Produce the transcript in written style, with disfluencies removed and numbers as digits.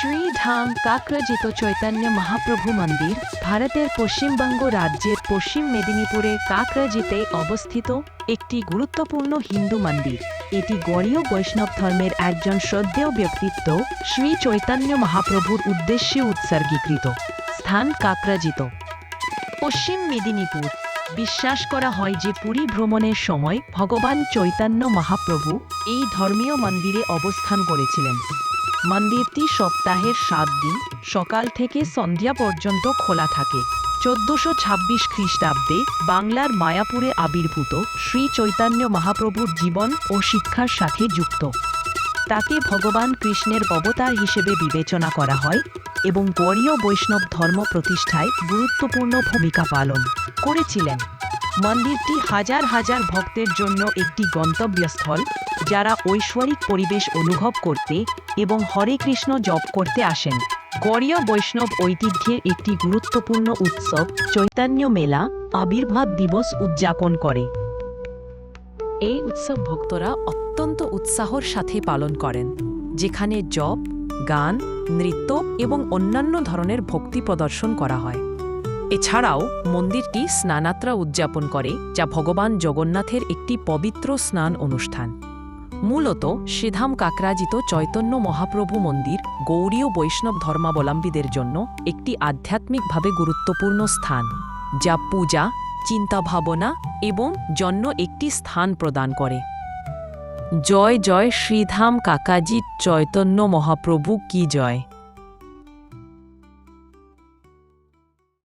শ্রীধাম কাকরাজিত চৈতন্য মহাপ্রভু মন্দির ভারতের পশ্চিমবঙ্গ রাজ্যের পশ্চিম মেদিনীপুরে কাকরাজিতে অবস্থিত একটি গুরুত্বপূর্ণ হিন্দু মন্দির। এটি গৌড়ীয় বৈষ্ণব ধর্মের একজন শ্রদ্ধেয় ব্যক্তিত্ব শ্রী চৈতন্য মহাপ্রভুর উদ্দেশ্যে উৎসর্গীকৃত। স্থান কাকরাজিত, পশ্চিম মেদিনীপুর। বিশ্বাস করা হয় যে পুরী ভ্রমণের সময় ভগবান চৈতন্য মহাপ্রভু এই ধর্মীয় মন্দিরে অবস্থান করেছিলেন। মন্দিরটি সপ্তাহের 7 দিন সকাল থেকে সন্ধ্যা পর্যন্ত খোলা থাকে। 1426 খ্রিস্টাব্দে বাংলার মায়াপুরে আবির্ভূত শ্রী চৈতন্য মহাপ্রভুর জীবন ও শিক্ষার সাথে যুক্ত। তাকে ভগবান কৃষ্ণের অবতার হিসেবে বিবেচনা করা হয় এবং গৌড়ীয় বৈষ্ণব ধর্ম প্রতিষ্ঠায় গুরুত্বপূর্ণ ভূমিকা পালন করেছিলেন। মন্দিরটি হাজার হাজার ভক্তের জন্য একটি গন্তব্যস্থল, যারা ঐশ্বরিক পরিবেশ অনুভব করতে এবং হরে কৃষ্ণ জপ করতে আসেন। গৌড়ীয় বৈষ্ণব ঐতিহ্যের একটি গুরুত্বপূর্ণ উৎসব চৈতন্য মেলা আবির্ভাব দিবস উদযাপন করে। এই উৎসব ভক্তরা অত্যন্ত উৎসাহর সাথে পালন করেন, যেখানে জপ, গান, নৃত্য এবং অন্যান্য ধরনের ভক্তি প্রদর্শন করা হয়। এছাড়াও মন্দিরটি স্নানযাত্রা উদযাপন করে, যা ভগবান জগন্নাথের একটি পবিত্র স্নান অনুষ্ঠান। মূলত শ্রীধাম কাকরাজিত চৈতন্য মহাপ্রভু মন্দির গৌড়ীয় বৈষ্ণব ধর্মাবলম্বীদের জন্য একটি আধ্যাত্মিকভাবে গুরুত্বপূর্ণ স্থান, যা পূজা, চিন্তাভাবনা এবং জন্য একটি স্থান প্রদান করে। জয় জয় শ্রীধাম কাকাজি চৈতন্য মহাপ্রভু কি জয়।